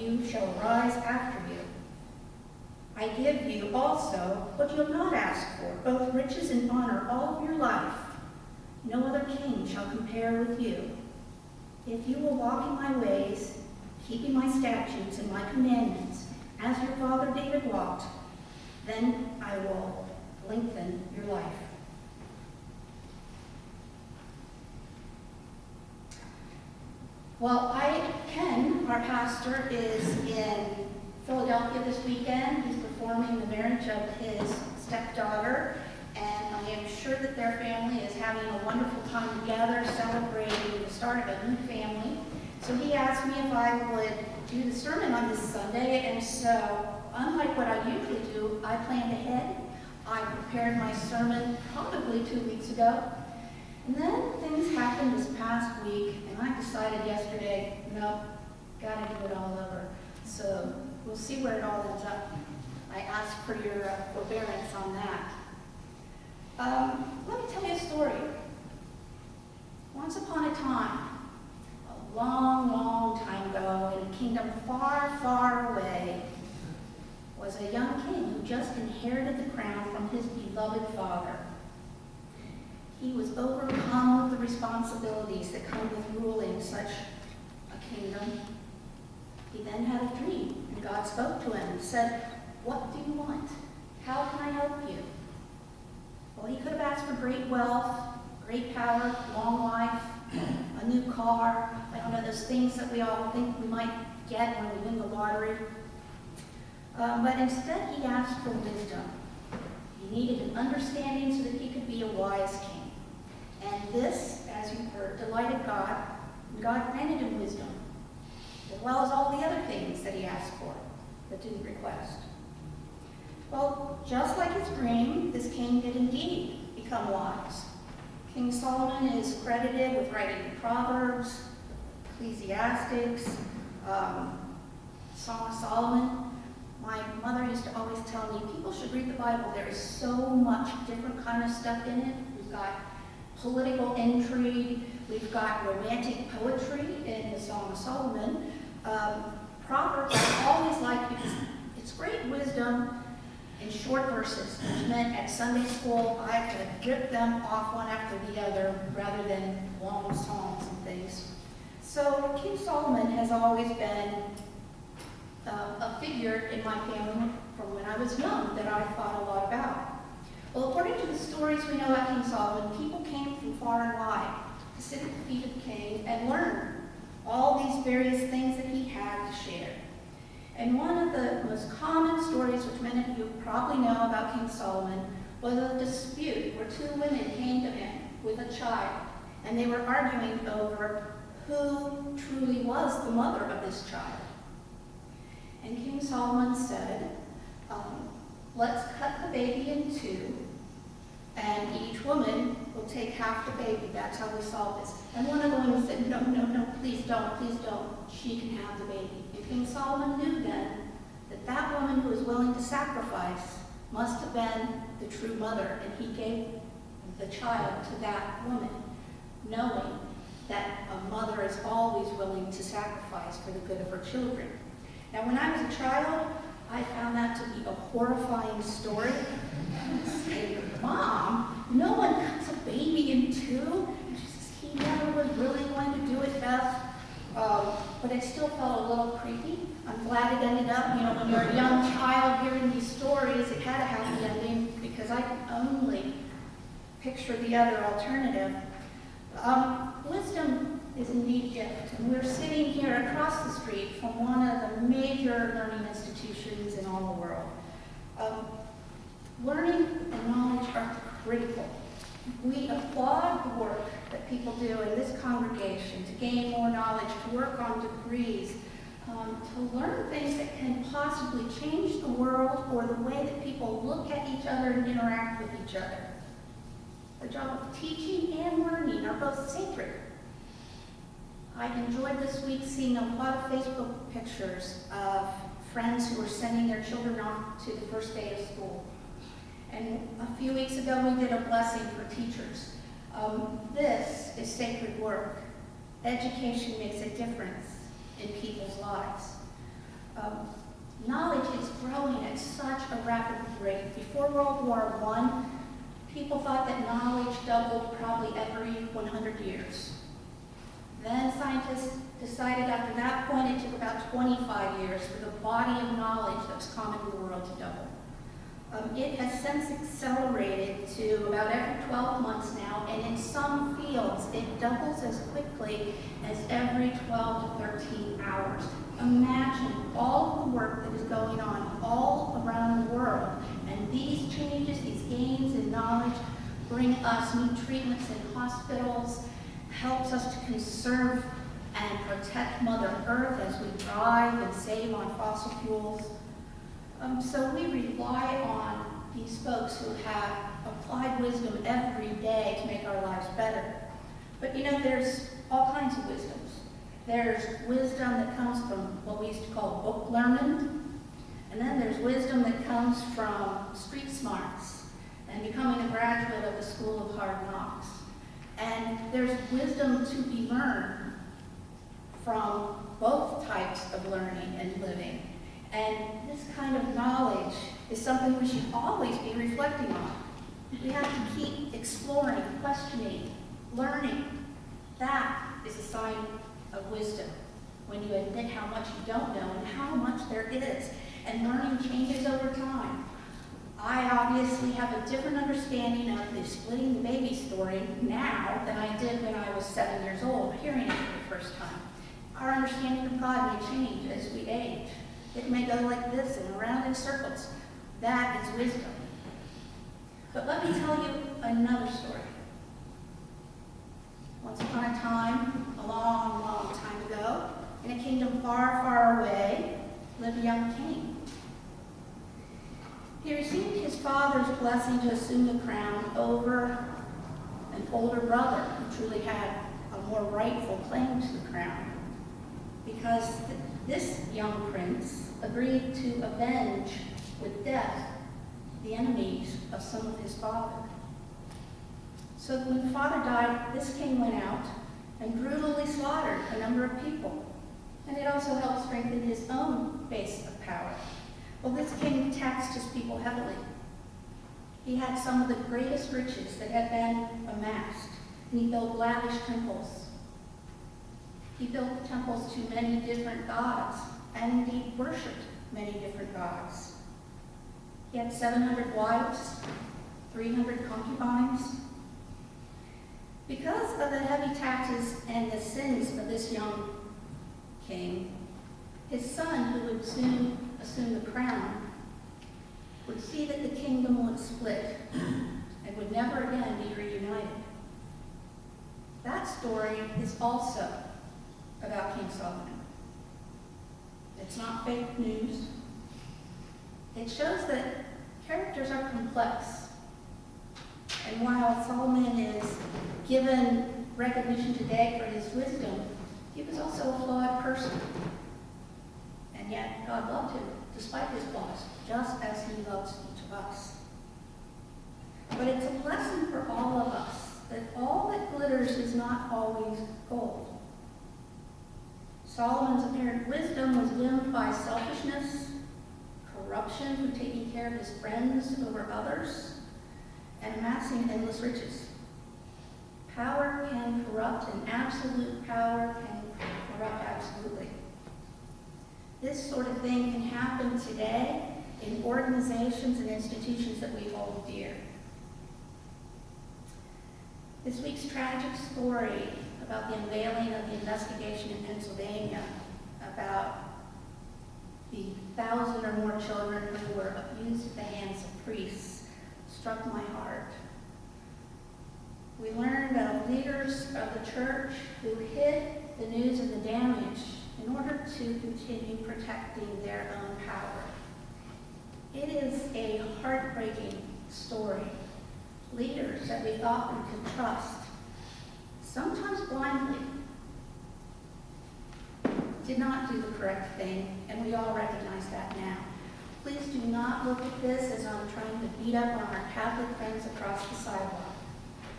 you shall arise after you. I give you also what you have not asked for, both riches and honor all of your life. No other king shall compare with you. If you will walk in my ways, keeping my statutes and my commandments, as your father David walked, then I will lengthen your life. Well, Ken, our pastor, is in Philadelphia this weekend. He's performing the marriage of his stepdaughter, and I am sure that their family is having a wonderful time together, celebrating the start of a new family. So he asked me if I would do the sermon on this Sunday, and so, unlike what I usually do, I planned ahead. I prepared my sermon probably 2 weeks ago, and then things happened this past week, and I decided yesterday, nope, gotta do it all over. So we'll see where it all ends up. I ask for your forbearance on that. Let me tell you a story. Once upon a time, a long, long time ago, in a kingdom far, far away, was a young king who just inherited the crown from his beloved father. He was overcome with the responsibilities that come with ruling such a kingdom. He then had a dream, and God spoke to him and said, "What do you want? How can I help you?" Well, he could have asked for great wealth, great power, long life, a new car, I don't know, those things that we all think we might get when we win the lottery. But instead, he asked for wisdom. He needed an understanding so that he could be a wise king. And this, as you heard, delighted God, and God granted him wisdom, as well as all the other things that he asked for, but didn't request. Well, just like his dream, this king did indeed become wise. King Solomon is credited with writing Proverbs, Ecclesiastes, Song of Solomon. My mother used to always tell me, people should read the Bible. There is so much different kind of stuff in it. We've got political intrigue. We've got romantic poetry in the Song of Solomon. Proverbs I always liked because it's great wisdom in short verses, which meant at Sunday school I could rip them off one after the other rather than long songs and things. So King Solomon has always been a figure in my family from when I was young that I thought a lot about. Well, according to the stories we know about King Solomon, people came from far and wide to sit at the feet of the king and learn all these various things that he had to share. And one of the most common stories, which many of you probably know about King Solomon, was a dispute where two women came to him with a child, and they were arguing over who truly was the mother of this child. And King Solomon said, let's cut the baby in two, and each woman will take half the baby. That's how we solve this. And one of the women said, no, no, no, please don't, please don't. She can have the baby. And King Solomon knew then that that woman who was willing to sacrifice must have been the true mother, and he gave the child to that woman, knowing that a mother is always willing to sacrifice for the good of her children. Now, when I was a child, I found that to be a horrifying story. I said, Mom, no one cuts a baby in two. And she says, he never was really going to do it, Beth. But it still felt a little creepy. I'm glad it ended up, when you're a young child hearing these stories, it had a happy ending because I could only picture the other alternative. Wisdom is indeed a gift, and we're sitting here across the street from one of the major learning institutions in all the world. Learning and knowledge are critical. We applaud the work that people do in this congregation to gain more knowledge, to work on degrees, to learn things that can possibly change the world or the way that people look at each other and interact with each other. The job of teaching and learning are both sacred. I enjoyed this week seeing a lot of Facebook pictures of friends who were sending their children off to the first day of school. And a few weeks ago, we did a blessing for teachers. This is sacred work. Education makes a difference in people's lives. Knowledge is growing at such a rapid rate. Before World War I, people thought that knowledge doubled probably every 100 years. Then scientists decided after that point it took about 25 years for the body of knowledge that's common in the world to double. It has since accelerated to about every 12 months now, and in some fields it doubles as quickly as every 12 to 13 hours. Imagine all the work that is going on all around the world, and these changes, these gains in knowledge bring us new treatments in hospitals, helps us to conserve and protect Mother Earth as we drive and save on fossil fuels. So we rely on these folks who have applied wisdom every day to make our lives better. But you know, there's all kinds of wisdoms. There's wisdom that comes from what we used to call book learning, and then there's wisdom that comes from street smarts and becoming a graduate of the School of Hard Knocks. And there's wisdom to be learned from both types of learning and living. And this kind of knowledge is something we should always be reflecting on. We have to keep exploring, questioning, learning. That is a sign of wisdom, when you admit how much you don't know and how much there is. And learning changes over time. I obviously have a different understanding of the splitting the baby story now than I did when I was 7 years old, hearing it for the first time. Our understanding of God may change as we age. It may go like this and around in circles. That is wisdom. But let me tell you another story. Once upon a time, a long, long time ago, in a kingdom far, far away, lived a young king. He received his father's blessing to assume the crown over an older brother who truly had a more rightful claim to the crown, because this young prince agreed to avenge with death the enemies of some of his father. So when the father died, this king went out and brutally slaughtered a number of people. And it also helped strengthen his own base of power. Well, this king taxed his people heavily. He had some of the greatest riches that had been amassed, and he built lavish temples. He built temples to many different gods, and indeed worshipped many different gods. He had 700 wives, 300 concubines. Because of the heavy taxes and the sins of this young king, his son, who would soon assume the crown, would see that the kingdom would split and would never again be reunited. That story is also about King Solomon. It's not fake news. It shows that characters are complex. And while Solomon is given recognition today for his wisdom, he was also a flawed person. And yet God loved him despite his flaws, just as he loves each of us. But it's a lesson for all of us that all that glitters is not always gold. Solomon's apparent wisdom was dimmed by selfishness, corruption from taking care of his friends over others, and amassing endless riches. Power can corrupt, and absolute power can corrupt absolutely. This sort of thing can happen today in organizations and institutions that we hold dear. This week's tragic story about the unveiling of the investigation in Pennsylvania about the 1,000 or more children who were abused at the hands of priests struck my heart. We learned of leaders of the church who hid the news of the damage in order to continue protecting their own power. It is a heartbreaking story. Leaders that we thought we could trust, sometimes blindly, did not do the correct thing, and we all recognize that now. Please do not look at this as I'm trying to beat up on our Catholic friends across the sidewalk,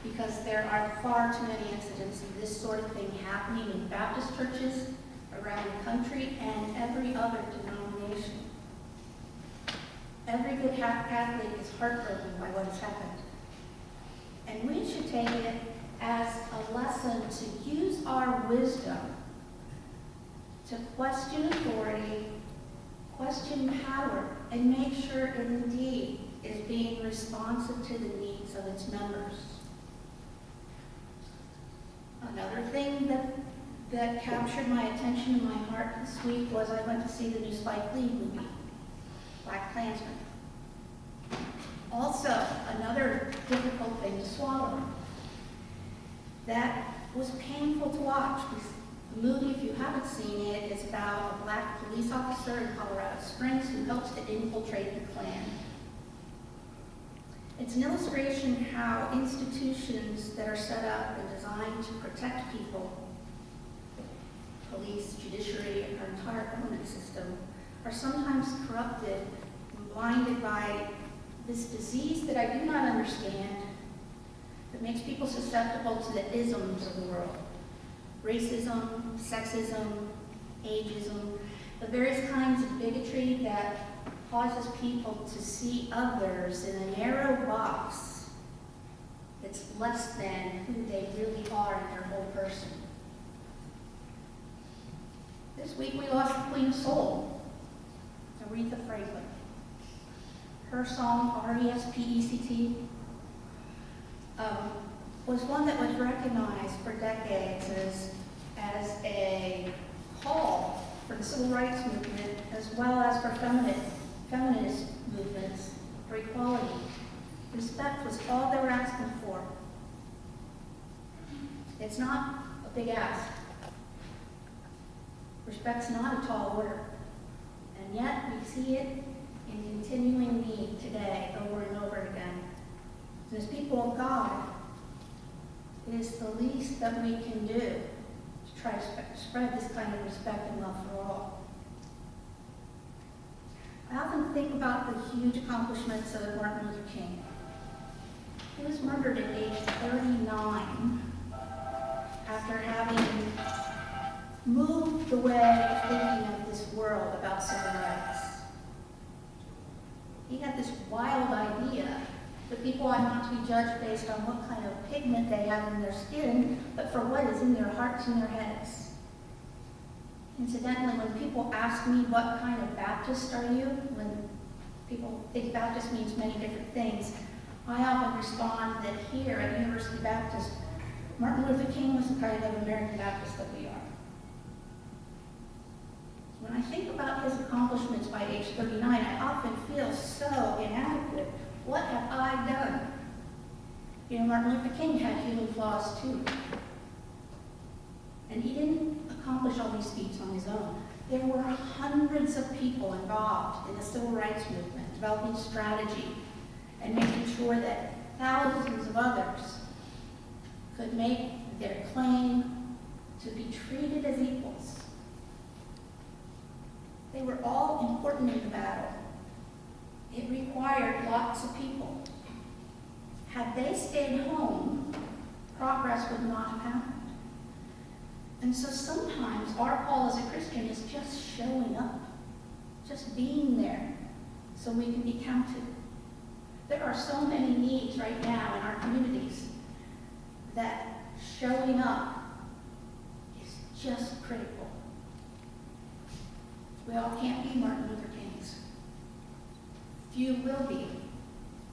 because there are far too many incidents of this sort of thing happening in Baptist churches around the country and every other denomination. every good Catholic is heartbroken by what has happened. And we should take it as a lesson to use our wisdom to question authority, question power, and make sure it indeed is being responsive to the needs of its members. Another thing that captured my attention and my heart this week was I went to see the new Spike Lee movie, Black Klansman. Also, another difficult thing to swallow. That was painful to watch. The movie, if you haven't seen it, is about a black police officer in Colorado Springs who helps to infiltrate the Klan. It's an illustration how institutions that are set up and designed to protect people, police, judiciary, and our entire government system, are sometimes corrupted and blinded by this disease that I do not understand, that makes people susceptible to the isms of the world. Racism, sexism, ageism, the various kinds of bigotry that causes people to see others in a narrow box that's less than who they really are in their whole person. This week we lost the Queen of Soul, Aretha Franklin. Her song, R-E-S-P-E-C-T, was one that was recognized for decades as a call for the civil rights movement, as well as for feminist movements for equality. Respect was all they were asking for. It's not a big ask. Respect's not a tall order. And yet we see it in continuing need today, over and over again. And as people of God, it is the least that we can do to try to spread this kind of respect and love for all. I often think about the huge accomplishments of Martin Luther King. He was murdered at age 39 after having moved the way of thinking of this world about civil rights. He had this wild idea that people ought not to be judged based on what kind of pigment they have in their skin, but for what is in their hearts and their heads. Incidentally, when people ask me what kind of Baptist are you, when people think Baptist means many different things, I often respond that here at University Baptist, Martin Luther King was the kind of American Baptist that we are. When I think about his accomplishments by age 39, I often feel so inadequate. What have I done? You know, Martin Luther King had human flaws too. And he didn't accomplish all these feats on his own. There were hundreds of people involved in the civil rights movement, developing strategy and making sure that thousands of others could make their claim to be treated as equals. They were all important in the battle. It required lots of people. Had they stayed home, progress would not have happened. And so sometimes our call as a Christian is just showing up, just being there so we can be counted. There are so many needs right now in our communities that showing up is just critical. We all can't be Martin Luther Kings. Few will be.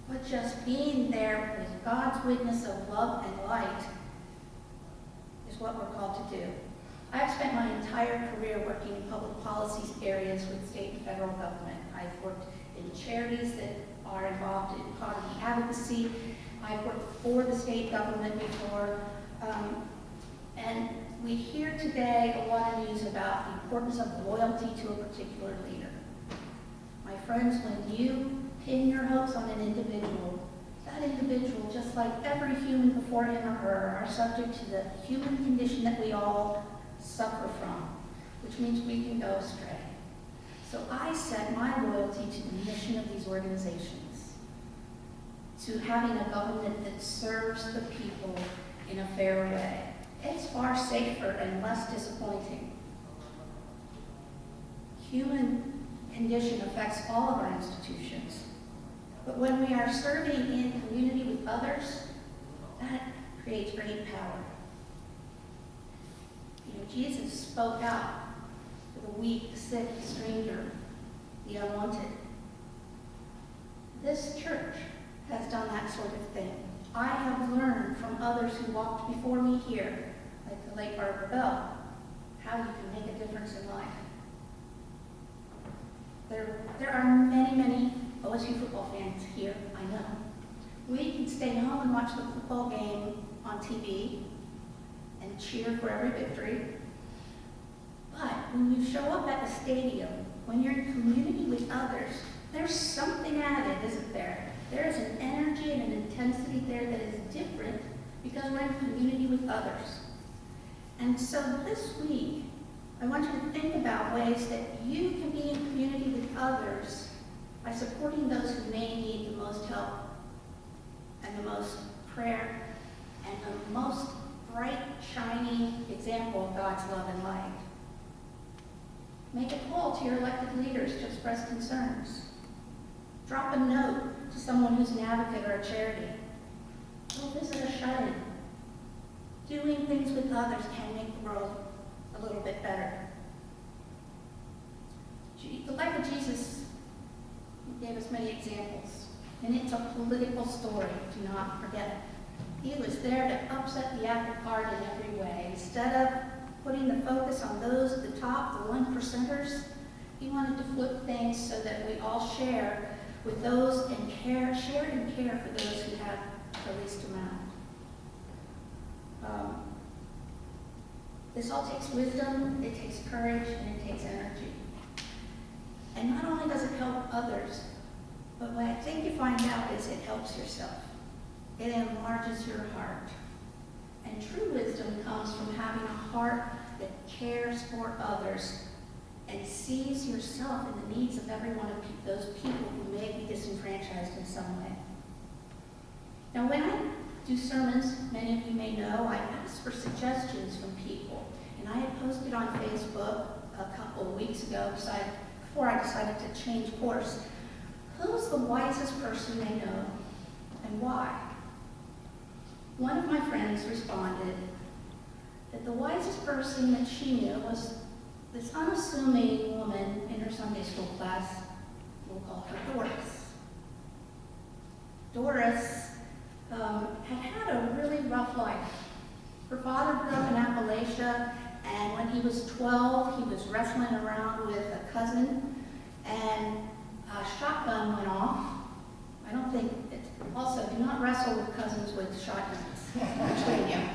But just being there with God's witness of love and light is what we're called to do. I've spent my entire career working in public policies areas with state and federal government. I've worked in charities that are involved in poverty advocacy. I've worked for the state government before. And we hear today a lot of news about the importance of loyalty to a particular leader. My friends, when you pin your hopes on an individual, that individual, just like every human before him or her, are subject to the human condition that we all suffer from, which means we can go astray. So I set my loyalty to the mission of these organizations, to having a government that serves the people in a fair way. It's far safer and less disappointing. Human condition affects all of our institutions. But when we are serving in community with others, that creates great power. Jesus spoke out for the weak, the sick, the stranger, the unwanted. This church has done that sort of thing. I have learned from others who walked before me here, like the late Barbara Bell, how you can make a difference in life. There are many, many OSU football fans here, I know. We can stay home and watch the football game on TV and cheer for every victory. But when you show up at the stadium, when you're in community with others, there's something added, isn't there? There is an energy and an intensity there that is different because we're in community with others. And so this week, I want you to think about ways that you can be in community with others by supporting those who may need the most help and the most prayer and the most bright, shining example of God's love and light. Make a call to your elected leaders to express concerns. Drop a note to someone who's an advocate or a charity. Go visit a shut-in. Doing things with others can make the world a little bit better. The life of Jesus gave us many examples, and it's a political story, do not forget. He was there to upset the apple cart in every way. Instead of putting the focus on those at the top, the 1%ers, he wanted to flip things so that we all share with those and share and care for those who have the least amount. This all takes wisdom, it takes courage, and it takes energy. And not only does it help others, but what I think you find out is it helps yourself. It enlarges your heart. And true wisdom comes from having a heart that cares for others and sees yourself in the needs of every one of those people who may be disenfranchised in some way. Now, when I do sermons, many of you may know, I ask for suggestions from people. And I had posted on Facebook a couple of weeks ago, before I decided to change course, who's the wisest person they know and why? One of my friends responded that the wisest person that she knew was this unassuming woman in her Sunday school class. We'll call her Doris. Doris had a really rough life. Her father grew up in Appalachia, and when he was 12, he was wrestling around with a cousin, and a shotgun went off. I don't think, also, do not wrestle with cousins with shotguns between you.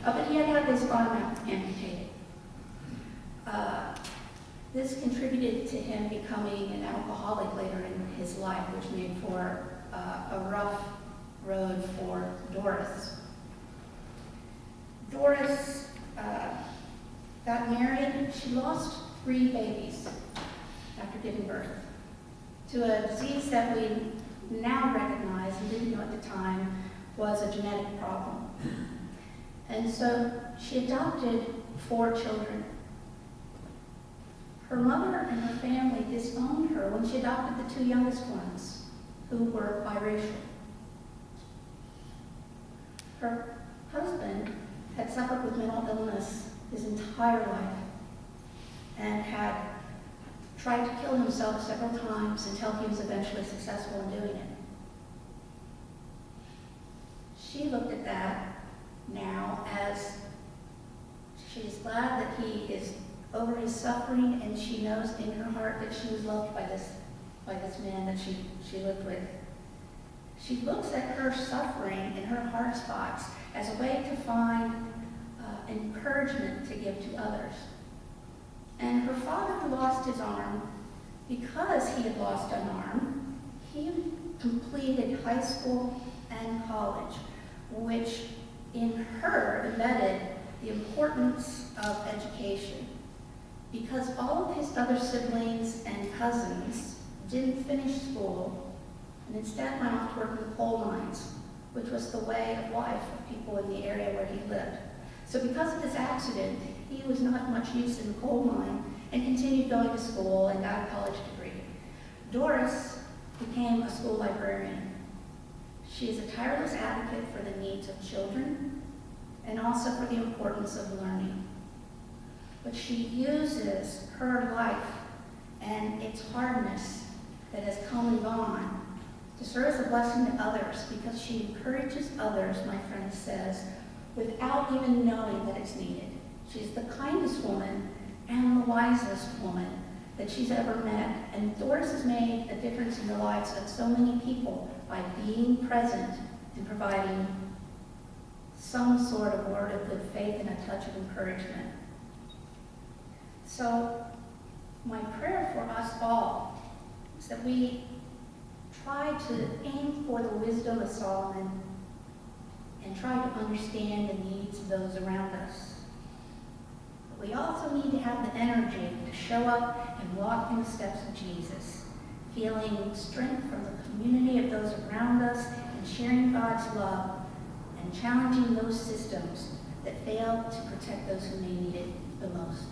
But he had had his arm amputated. This contributed to him becoming an alcoholic later in his life, which made for a rough road for Doris. Doris got married. She lost 3 babies after giving birth to a disease that we now recognize and didn't know at the time was a genetic problem. And so she adopted 4 children. Her mother and her family disowned her when she adopted the 2 youngest ones, who were biracial. Her husband had suffered with mental illness his entire life and had tried to kill himself several times until he was eventually successful in doing it. She looked at that now as she's glad that he is over his suffering, and she knows in her heart that she was loved by this man that she lived with. She looks at her suffering and her hard spots as a way to find encouragement to give to others. And her father, who lost his arm, because he had lost an arm, he completed high school and college, which in her embedded the importance of education. Because all of his other siblings and cousins didn't finish school and instead went off to work in coal mines, which was the way of life of people in the area where he lived. So because of this accident, he was not much use in the coal mine, and continued going to school and got a college degree. Doris became a school librarian. She is a tireless advocate for the needs of children and also for the importance of learning. But she uses her life and its hardness that has come and gone to serve as a blessing to others, because she encourages others, my friend says, without even knowing that it's needed. She's the kindest woman and the wisest woman that she's ever met. And Doris has made a difference in the lives of so many people by being present and providing some sort of word of good faith and a touch of encouragement. So my prayer for us all is that we try to aim for the wisdom of Solomon and try to understand the needs of those around us. But we also need to have the energy to show up and walk in the steps of Jesus, feeling strength from the community of those around us and sharing God's love and challenging those systems that fail to protect those who may need it the most.